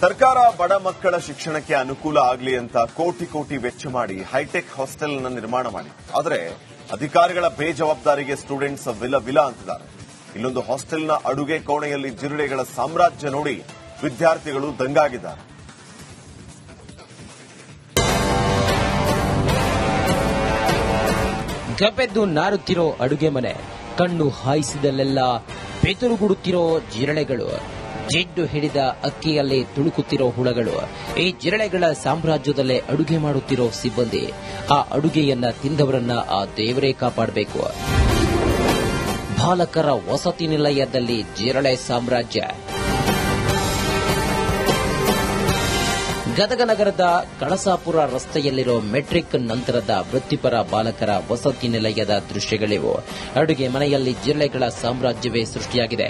ಸರ್ಕಾರ ಬಡ ಮಕ್ಕಳ ಶಿಕ್ಷಣಕ್ಕೆ ಅನುಕೂಲ ಆಗಲಿ ಅಂತ ಕೋಟಿ ಕೋಟಿ ವೆಚ್ಚ ಮಾಡಿ ಹೈಟೆಕ್ ಹಾಸ್ಟೆಲ್ ನಿರ್ಮಾಣ ಮಾಡಿ, ಆದರೆ ಅಧಿಕಾರಿಗಳ ಬೇಜವಾಬ್ದಾರಿಗೆ ಸ್ಟೂಡೆಂಟ್ಸ್ ವಿಲ ಅಂತಿದ್ದಾರೆ. ಇಲ್ಲೊಂದು ಹಾಸ್ಟೆಲ್ನ ಅಡುಗೆ ಕೋಣೆಯಲ್ಲಿ ಜಿರಳೆಗಳ ಸಾಮ್ರಾಜ್ಯ ನೋಡಿ ವಿದ್ಯಾರ್ಥಿಗಳು ದಂಗಾಗಿದ್ದಾರೆ. ಗಬ್ಬೆದ್ದು ನಾರುತ್ತಿರೋ ಅಡುಗೆ ಮನೆ, ಕಣ್ಣು ಹಾಯಿಸಿದಲ್ಲೆಲ್ಲ ಬೆತರುಗುಡುತ್ತಿರೋ ಜಿರಳೆಗಳು, ಜಿಡ್ಡು ಹಿಡಿದ ಅಕ್ಕಿಯಲ್ಲಿ ತುಳುಕುತ್ತಿರೋ ಹುಳಗಳು, ಈ ಜಿರಳೆಗಳ ಸಾಮ್ರಾಜ್ಯದಲ್ಲೇ ಅಡುಗೆ ಮಾಡುತ್ತಿರೋ ಸಿಬ್ಬಂದಿ, ಆ ಅಡುಗೆಯನ್ನ ತಿಂದವರನ್ನ ಆ ದೇವರೇ ಕಾಪಾಡಬೇಕು. ಬಾಲಕರ ವಸತಿ ನಿಲಯದಲ್ಲಿ ಜಿರಳೆ ಸಾಮ್ರಾಜ್ಯ. ಗದಗ ನಗರದ ಕಳಸಾಪುರ ರಸ್ತೆಯಲ್ಲಿರೋ ಮೆಟ್ರಿಕ್ ನಂತರದ ವೃತ್ತಿಪರ ಬಾಲಕರ ವಸತಿ ನಿಲಯದ ದೃಶ್ಯಗಳಿವು. ಅಡುಗೆ ಮನೆಯಲ್ಲಿ ಜಿರಳೆಗಳ ಸಾಮ್ರಾಜ್ಯವೇ ಸೃಷ್ಟಿಯಾಗಿದೆ.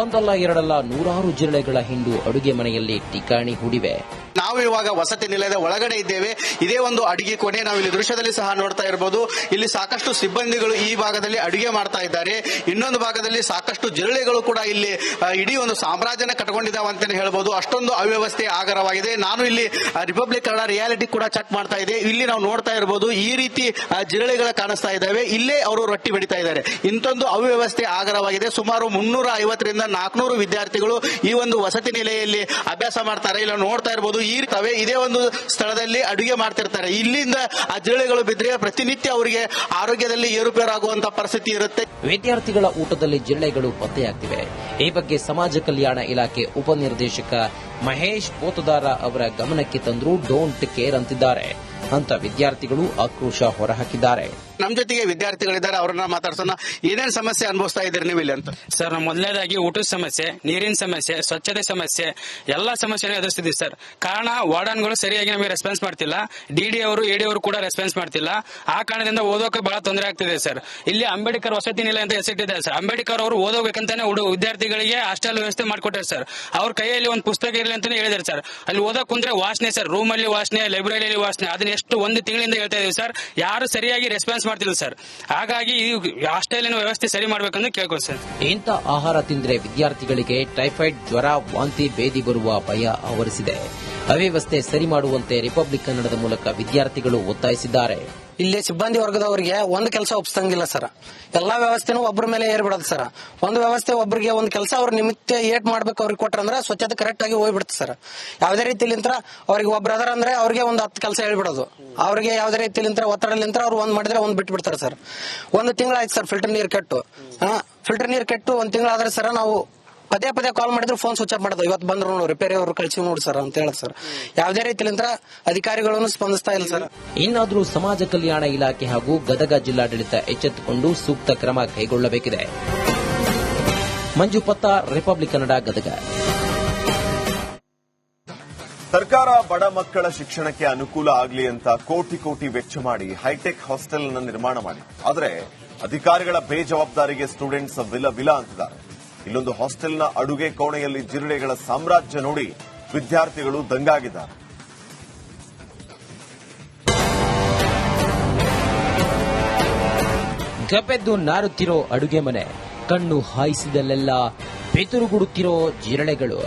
ಒಂದಲ್ಲ ಎರಡಲ್ಲ ನೂರಾರು ಜಿರಳೆಗಳ ಹಿಂಡು ಅಡುಗೆ ಮನೆಯಲ್ಲಿ ಠಿಕಾಣಿ ಹೂಡಿವೆ. ನಾವು ಇವಾಗ ವಸತಿ ನಿಲಯದ ಒಳಗಡೆ ಇದ್ದೇವೆ. ಇದೇ ಒಂದು ಅಡಿಗೆ ಕೋಣೆ. ನಾವು ಇಲ್ಲಿ ದೃಶ್ಯದಲ್ಲಿ ಸಹ ನೋಡ್ತಾ ಇರಬಹುದು. ಇಲ್ಲಿ ಸಾಕಷ್ಟು ಸಿಬ್ಬಂದಿಗಳು ಈ ಭಾಗದಲ್ಲಿ ಅಡುಗೆ ಮಾಡ್ತಾ ಇದ್ದಾರೆ. ಇನ್ನೊಂದು ಭಾಗದಲ್ಲಿ ಸಾಕಷ್ಟು ಜಿರಳೆಗಳು ಕೂಡ ಇಲ್ಲಿ ಇಡೀ ಒಂದು ಸಾಮ್ರಾಜ್ಯನ ಕಟ್ಕೊಂಡಿದ್ದಾವೆ ಅಂತಾನೆ ಹೇಳ್ಬೋದು. ಅಷ್ಟೊಂದು ಅವ್ಯವಸ್ಥೆ ಆಗರವಾಗಿದೆ. ನಾನು ಇಲ್ಲಿ ರಿಪಬ್ಲಿಕ್ ಕನ್ನಡ ರಿಯಾಲಿಟಿ ಕೂಡ ಚೆಕ್ ಮಾಡ್ತಾ ಇದೆ. ಇಲ್ಲಿ ನಾವು ನೋಡ್ತಾ ಇರಬಹುದು, ಈ ರೀತಿ ಜಿರಳೆಗಳು ಕಾಣಿಸ್ತಾ ಇದ್ದಾವೆ. ಇಲ್ಲೇ ಅವರು ರೊಟ್ಟಿ ಬಡಿತಾ ಇದ್ದಾರೆ. ಇಂತೊಂದು ಅವ್ಯವಸ್ಥೆ ಆಗರವಾಗಿದೆ. ಸುಮಾರು 350ರಿಂದ 400 ವಿದ್ಯಾರ್ಥಿಗಳು ಈ ಒಂದು ವಸತಿ ನಿಲಯದಲ್ಲಿ ಅಭ್ಯಾಸ ಮಾಡ್ತಾರೆ. ಇಲ್ಲಿ ನೋಡ್ತಾ ಇರಬಹುದು, ಇದೇ ಒಂದು ಸ್ಥಳದಲ್ಲಿ ಅಡುಗೆ ಮಾಡ್ತಿರ್ತಾರೆ. ಇಲ್ಲಿಂದ ಆ ಜಿರಳೆಗಳು ಬಿದ್ದರೆ ಪ್ರತಿನಿತ್ಯ ಅವರಿಗೆ ಆರೋಗ್ಯದಲ್ಲಿ ಏರುಪೇರಾಗುವಂತಹ ಪರಿಸ್ಥಿತಿ ಇರುತ್ತೆ. ವಿದ್ಯಾರ್ಥಿಗಳ ಊಟದಲ್ಲಿ ಜಿರಳೆಗಳು ಪತ್ತೆಯಾಗ್ತಿವೆ. ಈ ಬಗ್ಗೆ ಸಮಾಜ ಕಲ್ಯಾಣ ಇಲಾಖೆ ಉಪನಿರ್ದೇಶಕ ಮಹೇಶ್ ಪೋತದಾರ ಅವರ ಗಮನಕ್ಕೆ ತಂದರೂ ಡೋಂಟ್ ಕೇರ್ ಅಂತಿದ್ದಾರೆ ಅಂತ ವಿದ್ಯಾರ್ಥಿಗಳು ಆಕ್ರೋಶ ಹೊರಹಾಕಿದ್ದಾರೆ. ನಮ್ಮ ಜೊತೆಗೆ ವಿದ್ಯಾರ್ಥಿಗಳಿದ್ದಾರೆ, ಅವರನ್ನ ಮಾತಾಡ್ಸೋಣ. ಏನೇನು ಸಮಸ್ಯೆ ಅನುಭವಿಸ್ತಾ ಇದ್ದೀರಿ ನೀವು ಇಲ್ಲಿ ಅಂತ? ಸರ್, ನಾವು ಮೊದಲನೇದಾಗಿ ಊಟದ ಸಮಸ್ಯೆ, ನೀರಿನ ಸಮಸ್ಯೆ, ಸ್ವಚ್ಛತೆ ಸಮಸ್ಯೆ, ಎಲ್ಲಾ ಸಮಸ್ಯೆನೂ ಎದುರಿಸ್ತಿದ್ದೀವಿ ಸರ್. ಕಾರಣ ವಾರ್ಡನ್ಗಳು ಸರಿಯಾಗಿ ನಮಗೆ ರೆಸ್ಪಾನ್ಸ್ ಮಾಡ್ತಿಲ್ಲ. ಡಿಡಿ ಅವರು ಎಡಿ ಅವರು ಕೂಡ ರೆಸ್ಪಾನ್ಸ್ ಮಾಡ್ತಿಲ್ಲ. ಆ ಕಾರಣದಿಂದ ಓದೋಕೆ ಬಹಳ ತೊಂದರೆ ಆಗ್ತಿದೆ ಸರ್. ಇಲ್ಲಿ ಅಂಬೇಡ್ಕರ್ ವಸತಿ ನಿಲಯ ಅಂತ ಹೆಸರಿಟ್ಟಿದ್ದಾರೆ ಸರ್. ಅಂಬೇಡ್ಕರ್ ಅವರು ಓದೋಬೇಕಂತಾನೆ ವಿದ್ಯಾರ್ಥಿಗಳಿಗೆ ಹಾಸ್ಟೆಲ್ ವ್ಯವಸ್ಥೆ ಮಾಡ್ಕೊಟ್ಟಾರೆ ಸರ್. ಅವ್ರ ಕೈಯಲ್ಲಿ ಒಂದು ಪುಸ್ತಕ ಇರಲಿ ಅಂತಾನೆ ಹೇಳಿದ್ದಾರೆ ಸರ್. ಅಲ್ಲಿ ಓದೋಕ್ ಕುಂತ್ರೆ ವಾಸನೆ ಸರ್, ರೂಮ್ ಅಲ್ಲಿ ವಾಸನೆ, ಲೈಬ್ರರಿಯಲ್ಲಿ ವಾಸನೆ. ಅದನ್ನ ಎಷ್ಟು ಒಂದು ತಿಂಗಳಿಂದ ಹೇಳ್ತಾ ಇದೀವಿ ಸರ್. ಯಾರು ಸರಿಯಾಗಿ ರೆಸ್ಪಾನ್ಸ್ ಮಾಡ್ತಿಲ್ಲ ಸರ್. ಹಾಗಾಗಿ ಈ ಹಾಸ್ಟೆಲಿನ ವ್ಯವಸ್ಥೆ ಸರಿ ಮಾಡಬೇಕಂತ ಕೇಳ್ಕೊಳ್ಳಿ ಸರ್. ಇಂಥ ಆಹಾರ ತಿಂದ್ರೆ ವಿದ್ಯಾರ್ಥಿಗಳಿಗೆ ಟೈಫಾಯ್ಡ್, ಜ್ವರ, ವಾಂತಿ, ಭೇದಿ ಬರುವ ಭಯ ಆವರಿಸಿದೆ. ಅವ್ಯವಸ್ಥೆ ಸರಿ ಮಾಡುವಂತೆ ರಿಪಬ್ಲಿಕ್ ಕನ್ನಡದ ಮೂಲಕ ವಿದ್ಯಾರ್ಥಿಗಳು ಒತ್ತಾಯಿಸಿದ್ದಾರೆ. ಇಲ್ಲಿ ಸಿಬ್ಬಂದಿ ವರ್ಗದವರಿಗೆ ಒಂದು ಕೆಲಸ ಒಪ್ಪಿಸಂಗಿಲ್ಲ ಸರ್. ಎಲ್ಲಾ ವ್ಯವಸ್ಥೆನೂ ಒಬ್ಬರ ಮೇಲೆ ಏರ್ಬಿಡೋದು ಸರ್. ಒಂದು ವ್ಯವಸ್ಥೆ ಒಬ್ಬರಿಗೆ ಒಂದು ಕೆಲಸ ಅವ್ರ ನಿಮಿತ್ತ ಏಟ್ ಮಾಡ್ಬೇಕು ಅವ್ರಿಗೆ ಕೊಟ್ರಂದ್ರೆ ಸ್ವಚ್ಛತೆ ಕರೆಕ್ಟ್ ಆಗಿ ಹೋಗ್ಬಿಡುತ್ತೆ ಸರ್. ಯಾವುದೇ ರೀತಿಲಿಂತ್ರ ಅವ್ರಿಗೆ ಒಬ್ರು ಅದರ ಅಂದ್ರೆ ಅವ್ರಿಗೆ ಒಂದು 10 ಕೆಲಸ ಹೇಳ್ಬಿಡೋದು. ಅವ್ರಿಗೆ ಯಾವುದೇ ರೀತಿಲಿಂತ್ರ ಒತ್ತಡಲಿಂತ್ರ ಅವ್ರು ಒಂದ್ ಮಾಡಿದ್ರೆ ಒಂದ್ ಬಿಟ್ಟು ಬಿಡ್ತಾರೆ ಸರ್. ಒಂದು ತಿಂಗಳಾಯ್ತು ಸರ್ ಫಿಲ್ಟರ್ ನೀರು ಕೆಟ್ಟು. ಫಿಲ್ಟರ್ ನೀರು ಕೆಟ್ಟು ಒಂದು ತಿಂಗಳಾದ್ರೆ ಸರ್ ನಾವು ಪದೇ ಕಾಲ್ ಮಾಡಿದ್ರು ಫೋನ್ ಸ್ವಿಚ್ ಆಫ್ ಮಾಡೋದು. ಇವತ್ತು ಬಂದ್ರು ರಿಪೇರಿ ಅವರು ಕಳಿಸಿ ನೋಡಿ ಸರ್ ಅಂತ ಹೇಳೋದು ಸರ್. ಯಾವುದೇ ರೀತಿಲಿಂದ ಅಧಿಕಾರಿಗಳನ್ನು ಸ್ಪಂದಿಸ್ತಾ ಇಲ್ಲ ಸರ್. ಇನ್ನಾದರೂ ಸಮಾಜ ಕಲ್ಯಾಣ ಇಲಾಖೆ ಹಾಗೂ ಗದಗ ಜಿಲ್ಲಾಡಳಿತ ಎಚ್ಚೆತ್ತುಕೊಂಡು ಸೂಕ್ತ ಕ್ರಮ ಕೈಗೊಳ್ಳಬೇಕಿದೆ. ಮಂಜು ಪತ್ತಾರ್, ರಿಪಬ್ಲಿಕ್ ಕನ್ನಡ, ಗದಗ. ಸರ್ಕಾರ ಬಡ ಮಕ್ಕಳ ಶಿಕ್ಷಣಕ್ಕೆ ಅನುಕೂಲ ಆಗಲಿ ಅಂತ ಕೋಟಿ ಕೋಟಿ ವೆಚ್ಚ ಮಾಡಿ ಹೈಟೆಕ್ ಹಾಸ್ಟೆಲ್ ನಿರ್ಮಾಣ ಮಾಡಿ, ಆದರೆ ಅಧಿಕಾರಿಗಳ ಬೇಜವಾಬ್ದಾರಿಗೆ ಸ್ಟೂಡೆಂಟ್ಸ್ ವಿಲ ಅಂತಿದ್ದಾರೆ. ಇಲ್ಲೊಂದು ಹಾಸ್ಟೆಲ್ನ ಅಡುಗೆ ಕೋಣೆಯಲ್ಲಿ ಜಿರಳೆಗಳ ಸಾಮ್ರಾಜ್ಯ ನೋಡಿ ವಿದ್ಯಾರ್ಥಿಗಳು ದಂಗಾಗಿದ್ದಾರೆ. ಗಬ್ಬೆದ್ದು ನಾರುತ್ತಿರೋ ಅಡುಗೆ ಮನೆ, ಕಣ್ಣು ಹಾಯಿಸಿದಲ್ಲೆಲ್ಲ ಬೆತರುಗುಡುತ್ತಿರೋ ಜಿರಳೆಗಳು,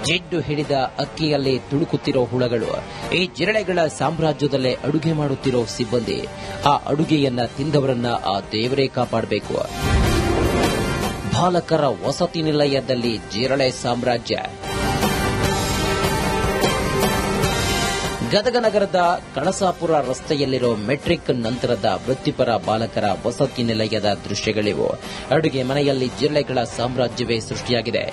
ಜಿಡ್ಡು ಹಿಡಿದ ಅಕ್ಕಿಯಲ್ಲಿ ತುಳುಕುತ್ತಿರೋ ಹುಳಗಳು, ಈ ಜಿರಳೆಗಳ ಸಾಮ್ರಾಜ್ಯದಲ್ಲೇ ಅಡುಗೆ ಮಾಡುತ್ತಿರೋ ಸಿಬ್ಬಂದಿ, ಆ ಅಡುಗೆಯನ್ನ ತಿಂದವರನ್ನ ಆ ದೇವರೇ ಕಾಪಾಡಬೇಕು. ಬಾಲಕರ ವಸತಿ ನಿಲಯದಲ್ಲಿ ಜಿರಳೆ ಸಾಮ್ರಾಜ್ಯ. ಗದಗ ನಗರದ ಕಳಸಾಪುರ ರಸ್ತೆಯಲ್ಲಿರೋ ಮೆಟ್ರಿಕ್ ನಂತರದ ವೃತ್ತಿಪರ ಬಾಲಕರ ವಸತಿ ನಿಲಯದ ದೃಶ್ಯಗಳಿವು. ಅಡುಗೆ ಮನೆಯಲ್ಲಿ ಜಿರಳೆಗಳ ಸಾಮ್ರಾಜ್ಯವೇ ಸೃಷ್ಟಿಯಾಗಿದೆ.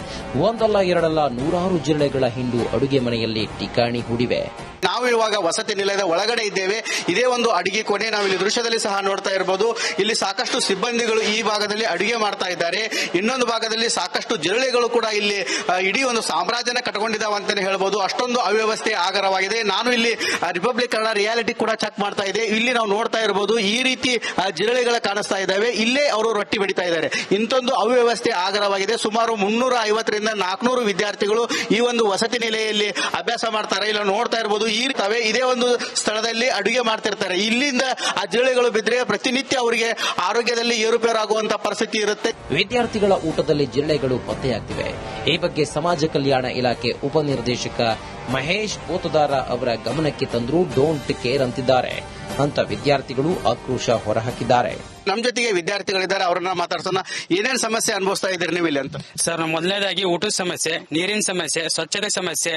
ಒಂದಲ್ಲ ಎರಡಲ್ಲ ನೂರಾರು ಜಿರಳೆಗಳ ಹಿಂಡು ಅಡುಗೆ ಮನೆಯಲ್ಲಿ ಠಿಕಾಣಿ ಹೂಡಿವೆ. ನಾವು ಇವಾಗ ವಸತಿ ನಿಲಯದ ಒಳಗಡೆ ಇದ್ದೇವೆ. ಇದೇ ಒಂದು ಅಡಿಗೆ ಕೋಣೆ. ನಾವು ಇಲ್ಲಿ ದೃಶ್ಯದಲ್ಲಿ ಸಹ ನೋಡ್ತಾ ಇರಬಹುದು. ಇಲ್ಲಿ ಸಾಕಷ್ಟು ಸಿಬ್ಬಂದಿಗಳು ಈ ಭಾಗದಲ್ಲಿ ಅಡುಗೆ ಮಾಡ್ತಾ ಇದ್ದಾರೆ. ಇನ್ನೊಂದು ಭಾಗದಲ್ಲಿ ಸಾಕಷ್ಟು ಜಿರಳೆಗಳು ಕೂಡ ಇಲ್ಲಿ ಇಡೀ ಒಂದು ಸಾಮ್ರಾಜ್ಯನ ಕಟ್ಕೊಂಡಿದ್ದಾವೆ ಅಂತಾನೆ ಹೇಳ್ಬೋದು. ಅಷ್ಟೊಂದು ಅವ್ಯವಸ್ಥೆ ಆಗರವಾಗಿದೆ. ನಾನು ಇಲ್ಲಿ ರಿಪಬ್ಲಿಕ್ ಕನ್ನಡ ರಿಯಾಲಿಟಿ ಕೂಡ ಚೆಕ್ ಮಾಡ್ತಾ ಇದೆ. ಇಲ್ಲಿ ನಾವು ನೋಡ್ತಾ ಇರಬಹುದು, ಈ ರೀತಿ ಜಿರಳೆಗಳು ಕಾಣಿಸ್ತಾ ಇದ್ದಾವೆ. ಇಲ್ಲೇ ಅವರು ರೊಟ್ಟಿ ಬಡಿತಾ ಇದ್ದಾರೆ. ಇಂತೊಂದು ಅವ್ಯವಸ್ಥೆ ಆಗರವಾಗಿದೆ. ಸುಮಾರು 350ರಿಂದ 400 ವಿದ್ಯಾರ್ಥಿಗಳು ಈ ಒಂದು ವಸತಿ ನಿಲಯದಲ್ಲಿ ಅಭ್ಯಾಸ ಮಾಡ್ತಾರೆ. ಇಲ್ಲಿ ನೋಡ್ತಾ ಇರಬಹುದು, ಇದೇ ಒಂದು ಸ್ಥಳದಲ್ಲಿ ಅಡುಗೆ ಮಾಡ್ತಿರ್ತಾರೆ. ಇಲ್ಲಿಂದ ಆ ಜಿರಳೆಗಳು ಬಿದ್ದರೆ ಪ್ರತಿನಿತ್ಯ ಅವರಿಗೆ ಆರೋಗ್ಯದಲ್ಲಿ ಏರುಪೇರಾಗುವಂತಹ ಪರಿಸ್ಥಿತಿ ಇರುತ್ತೆ. ವಿದ್ಯಾರ್ಥಿಗಳ ಊಟದಲ್ಲಿ ಜಿರಳೆಗಳು ಪತ್ತೆಯಾಗ್ತಿವೆ. ಈ ಬಗ್ಗೆ ಸಮಾಜ ಕಲ್ಯಾಣ ಇಲಾಖೆ ಉಪನಿರ್ದೇಶಕ ಮಹೇಶ್ ಪೋತದಾರ ಅವರ ಗಮನಕ್ಕೆ ತಂದರೂ ಡೋಂಟ್ ಕೇರ್ ಅಂತಿದ್ದಾರೆ ಅಂತ ವಿದ್ಯಾರ್ಥಿಗಳು ಆಕ್ರೋಶ ಹೊರಹಾಕಿದ್ದಾರೆ. ನಮ್ಮ ಜೊತೆಗೆ ವಿದ್ಯಾರ್ಥಿಗಳಿದ್ದಾರೆ, ಅವರನ್ನ ಮಾತಾಡ್ಸೋಣ. ಏನೇನ್ ಸಮಸ್ಯೆ ಅನುಭವಿಸ್ತಾ ಇದ್ದೀರಿ ನೀವು ಇಲ್ಲಿ ಅಂತ? ಸರ್, ನಾವು ಮೊದಲನೇದಾಗಿ ಊಟದ ಸಮಸ್ಯೆ, ನೀರಿನ ಸಮಸ್ಯೆ, ಸ್ವಚ್ಛತೆ ಸಮಸ್ಯೆ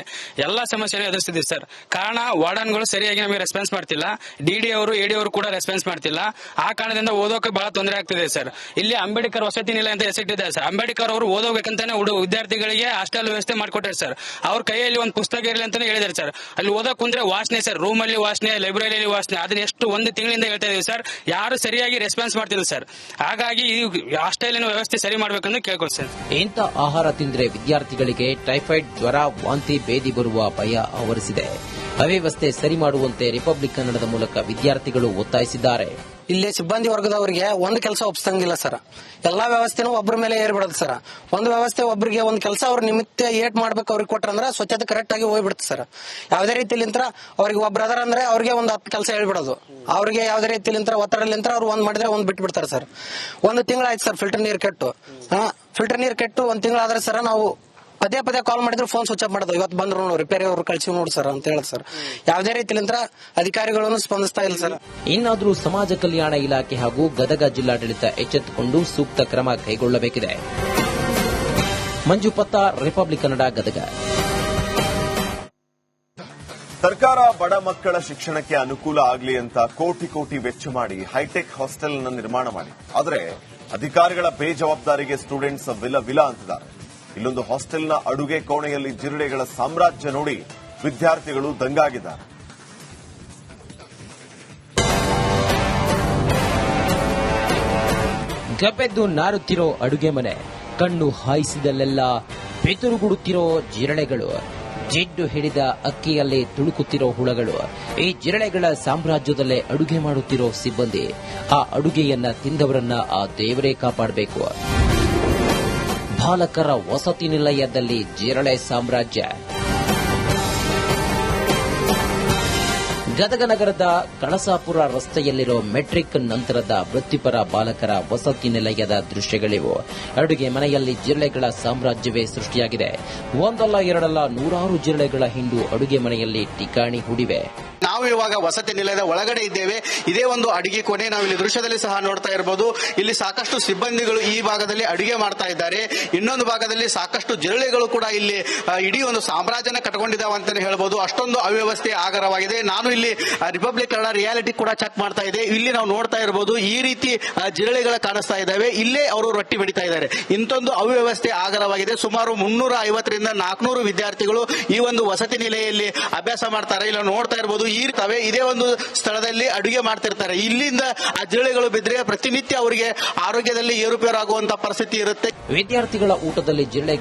ಎಲ್ಲಾ ಸಮಸ್ಯೆನೂ ಎದುರಿಸ್ತಿದ್ದೀವಿ ಸರ್. ಕಾರಣ ವಾರ್ಡನ್ಗಳು ಸರಿಯಾಗಿ ನಮಗೆ ರೆಸ್ಪಾನ್ಸ್ ಮಾಡ್ತಿಲ್ಲ, ಡಿಡಿ ಅವರು ಎಡಿ ಅವರು ಕೂಡ ರೆಸ್ಪಾನ್ಸ್ ಮಾಡ್ತಿಲ್ಲ. ಆ ಕಾರಣದಿಂದ ಓದೋಕೆ ಬಹಳ ತೊಂದರೆ ಆಗ್ತಿದೆ ಸರ್. ಇಲ್ಲಿ ಅಂಬೇಡ್ಕರ್ ವಸತಿ ನಿಲಯ ಅಂತ ಹೆಸರಿಟ್ಟಿದೆ ಸರ್. ಅಂಬೇಡ್ಕರ್ ಅವರು ಓದೋಬೇಕಂತಾನೆ ವಿದ್ಯಾರ್ಥಿಗಳಿಗೆ ಹಾಸ್ಟೆಲ್ ವ್ಯವಸ್ಥೆ ಮಾಡಿಕೊಟ್ಟಾರೆ ಸರ್. ಅವ್ರ ಕೈಯಲ್ಲಿ ಒಂದು ಪುಸ್ತಕ ಇರಲಿ ಅಂತಾನೆ ಹೇಳಿದ್ದಾರೆ ಸರ್. ಅಲ್ಲಿ ಓದೋಕ್ ಕುಂದ್ರೆ ವಾಸನೆ ಸರ್, ರೂಮ್ ಅಲ್ಲಿ ವಾಸನೆ, ಲೈಬ್ರರಿಯಲ್ಲಿ ವಾಸನೆ. ಅದನ್ನ ಎಷ್ಟು ಒಂದು ತಿಂಗಳಿಂದ ಹೇಳ್ತಾ ಇದೀವಿ ಸರ್. ಯಾರು ಸರಿಯಾಗಿ ರೆಸ್ಪಾನ್ಸ್ ಮಾಡ್ತಿಲ್ಲ ಸರ್. ಹಾಗಾಗಿ ಈ ಹಾಸ್ಟೆಲಿನ ವ್ಯವಸ್ಥೆ ಸರಿ ಮಾಡಬೇಕಂತ ಕೇಳ್ಕೊಳ್ತೀನಿ ಸರ್. ಇಂಥ ಆಹಾರ ತಿಂದ್ರೆ ವಿದ್ಯಾರ್ಥಿಗಳಿಗೆ ಟೈಫಾಯ್ಡ್, ಜ್ವರ, ವಾಂತಿ, ಭೇದಿ ಬರುವ ಭಯ ಆವರಿಸಿದೆ. ಅವ್ಯವಸ್ಥೆ ಸರಿ ಮಾಡುವಂತೆ ರಿಪಬ್ಲಿಕ್ ಕನ್ನಡದ ಮೂಲಕ ವಿದ್ಯಾರ್ಥಿಗಳು ಒತ್ತಾಯಿಸಿದ್ದಾರೆ. ಇಲ್ಲಿ ಸಿಬ್ಬಂದಿ ವರ್ಗದವರಿಗೆ ಒಂದು ಕೆಲಸ ಒಪ್ಸಂಗಿಲ್ಲ ಸರ್. ಎಲ್ಲಾ ವ್ಯವಸ್ಥೆನೂ ಒಬ್ಬರ ಮೇಲೆ ಏರ್ಬಿಡೋದು ಸರ್. ಒಂದು ವ್ಯವಸ್ಥೆ ಒಬ್ಬರಿಗೆ ಒಂದು ಕೆಲಸ ಅವ್ರ ನಿಮಿತ್ತ ಏಟ್ ಮಾಡ್ಬೇಕು ಅವ್ರಿಗೆ ಕೊಟ್ರಂದ್ರೆ ಸ್ವಚ್ಛತೆ ಕರೆಕ್ಟ್ ಆಗಿ ಹೋಗ್ಬಿಡುತ್ತೆ ಸರ್. ಯಾವುದೇ ರೀತಿಲಿಂತ್ರ ಅವ್ರಿಗೆ ಒಬ್ರು ಅದರ ಅಂದ್ರೆ ಅವ್ರಿಗೆ ಒಂದು 10 ಕೆಲಸ ಹೇಳ್ಬಿಡೋದು. ಅವ್ರಿಗೆ ಯಾವುದೇ ರೀತಿಲಿಂತ್ರ ಒತ್ತಡಲಿಂತ್ರ ಅವ್ರು ಒಂದ್ ಮಾಡಿದ್ರೆ ಒಂದ್ ಬಿಟ್ಟು ಬಿಡ್ತಾರೆ ಸರ್. ಒಂದು ತಿಂಗಳಾಯ್ತು ಸರ್ ಫಿಲ್ಟರ್ ನೀರು ಕೆಟ್ಟು. ಫಿಲ್ಟರ್ ನೀರು ಕೆಟ್ಟು ಒಂದ್ ತಿಂಗಳಾದ್ರೆ ಸರ್ ನಾವು ಪದೇ ಕಾಲ್ ಮಾಡಿದ್ರು ಫೋನ್ ಸ್ವಿಚ್ ಆಫ್ ಮಾಡೋದು. ಇವತ್ತು ಬಂದ್ರು ರಿಪೇರಿ ಅವರು ಕಳಿಸಿ ನೋಡಿ ಸರ್ ಅಂತ ಹೇಳಿ ಸರ್. ಯಾವುದೇ ರೀತಿಲಿಂತ್ರ ಅಧಿಕಾರಿಗಳನ್ನು ಸ್ಪಂದಿಸ್ತಾ ಇಲ್ಲ ಸರ್. ಇನ್ನಾದರೂ ಸಮಾಜ ಕಲ್ಯಾಣ ಇಲಾಖೆ ಹಾಗೂ ಗದಗ ಜಿಲ್ಲಾಡಳಿತ ಎಚ್ಚೆತ್ತುಕೊಂಡು ಸೂಕ್ತ ಕ್ರಮ ಕೈಗೊಳ್ಳಬೇಕಿದೆ. ಮಂಜು ಪತ್ತಾರ್, ರಿಪಬ್ಲಿಕ್ ಕನ್ನಡ, ಗದಗ. ಸರ್ಕಾರ ಬಡ ಮಕ್ಕಳ ಶಿಕ್ಷಣಕ್ಕೆ ಅನುಕೂಲ ಆಗಲಿ ಅಂತ ಕೋಟಿ ವೆಚ್ಚ ಮಾಡಿ ಹೈಟೆಕ್ ಹಾಸ್ಟೆಲ್ ಅನ್ನು ನಿರ್ಮಾಣ ಮಾಡಿ, ಆದರೆ ಅಧಿಕಾರಿಗಳ ಬೇಜವಾಬ್ದಾರಿಗೆ ಸ್ಟೂಡೆಂಟ್ಸ್ ವಿಲ ಅಂತಿದ್ದಾರೆ. ಇಲ್ಲೊಂದು ಹಾಸ್ಟೆಲ್ನ ಅಡುಗೆ ಕೋಣೆಯಲ್ಲಿ ಜಿರಳೆಗಳ ಸಾಮ್ರಾಜ್ಯ ನೋಡಿ ವಿದ್ಯಾರ್ಥಿಗಳು ದಂಗಾಗಿದ್ದಾರೆ. ಗಬ್ಬೆದ್ದು ನಾರುತ್ತಿರೋ ಅಡುಗೆ ಮನೆ, ಕಣ್ಣು ಹಾಯಿಸಿದಲ್ಲೆಲ್ಲ ಬೆತರುಗುಡುತ್ತಿರೋ ಜಿರಳೆಗಳು, ಜಿಡ್ಡು ಹಿಡಿದ ಅಕ್ಕಿಯಲ್ಲೇ ತುಳುಕುತ್ತಿರೋ ಹುಳಗಳು, ಈ ಜಿರಳೆಗಳ ಸಾಮ್ರಾಜ್ಯದಲ್ಲೇ ಅಡುಗೆ ಮಾಡುತ್ತಿರೋ ಸಿಬ್ಬಂದಿ. ಆ ಅಡುಗೆಯನ್ನ ತಿಂದವರನ್ನ ಆ ದೇವರೇ ಕಾಪಾಡಬೇಕು. ಬಾಲಕರ ವಸತಿ ನಿಲಯದಲ್ಲಿ ಜಿರಳೆ ಸಾಮ್ರಾಜ್ಯ. ಗದಗ ನಗರದ ಕಳಸಾಪುರ ರಸ್ತೆಯಲ್ಲಿರೋ ಮೆಟ್ರಿಕ್ ನಂತರದ ವೃತ್ತಿಪರ ಬಾಲಕರ ವಸತಿ ನಿಲಯದ ದೃಶ್ಯಗಳಿವು. ಅಡುಗೆ ಮನೆಯಲ್ಲಿ ಜಿರಳೆಗಳ ಸಾಮ್ರಾಜ್ಯವೇ ಸೃಷ್ಟಿಯಾಗಿದೆ. ಒಂದಲ್ಲ ಎರಡಲ್ಲ ನೂರಾರು ಜಿರಳೆಗಳ ಹಿಂಡು ಅಡುಗೆ ಮನೆಯಲ್ಲಿ ಠಿಕಾಣಿ ಹೂಡಿವೆ. ನಾವು ಇವಾಗ ವಸತಿ ನಿಲಯದ ಒಳಗಡೆ ಇದ್ದೇವೆ. ಇದೇ ಒಂದು ಅಡಿಗೆ ಕೋಣೆ. ನಾವು ಇಲ್ಲಿ ದೃಶ್ಯದಲ್ಲಿ ಸಹ ನೋಡ್ತಾ ಇರಬಹುದು. ಇಲ್ಲಿ ಸಾಕಷ್ಟು ಸಿಬ್ಬಂದಿಗಳು ಈ ಭಾಗದಲ್ಲಿ ಅಡುಗೆ ಮಾಡ್ತಾ ಇದ್ದಾರೆ. ಇನ್ನೊಂದು ಭಾಗದಲ್ಲಿ ಸಾಕಷ್ಟು ಜಿರಳೆಗಳು ಕೂಡ ಇಲ್ಲಿ ಇಡೀ ಒಂದು ಸಾಮ್ರಾಜ್ಯನ ಕಟ್ಕೊಂಡಿದ್ದಾವೆ ಅಂತಾನೆ ಹೇಳ್ಬೋದು. ಅಷ್ಟೊಂದು ಅವ್ಯವಸ್ಥೆ ಆಗರವಾಗಿದೆ. ನಾನು ಇಲ್ಲಿ ರಿಪಬ್ಲಿಕ್ ಕನ್ನಡ ರಿಯಾಲಿಟಿ ಕೂಡ ಚೆಕ್ ಮಾಡ್ತಾ ಇದ್ದೆ. ಇಲ್ಲಿ ನಾವು ನೋಡ್ತಾ ಇರಬಹುದು ಈ ರೀತಿ ಜಿರಳೆಗಳು ಕಾಣಿಸ್ತಾ ಇದ್ದಾವೆ. ಇಲ್ಲೇ ಅವರು ರೊಟ್ಟಿ ಬಡಿತಾ ಇದ್ದಾರೆ. ಇಂತೊಂದು ಅವ್ಯವಸ್ಥೆ ಆಗರವಾಗಿದೆ. ಸುಮಾರು 350ರಿಂದ 400 ವಿದ್ಯಾರ್ಥಿಗಳು ಈ ಒಂದು ವಸತಿ ನಿಲಯದಲ್ಲಿ ಅಭ್ಯಾಸ ಮಾಡ್ತಾರೆ. ಇಲ್ಲಿ ನೋಡ್ತಾ ಇರಬಹುದು ಇರ್ತವೆ. ಇದೇ ಒಂದು ಸ್ಥಳದಲ್ಲಿ ಅಡುಗೆ ಮಾಡ್ತಿರ್ತಾರೆ. ಇಲ್ಲಿಂದ ಆ ಜಿರಳೆಗಳು ಬಿದ್ದರೆ ಪ್ರತಿನಿತ್ಯ ಅವರಿಗೆ ಆರೋಗ್ಯದಲ್ಲಿ ಏರುಪೇರು ಆಗುವಂತಹ ಪರಿಸ್ಥಿತಿ ಇರುತ್ತೆ. ವಿದ್ಯಾರ್ಥಿಗಳ ಊಟದಲ್ಲಿ ಜಿರಳೆ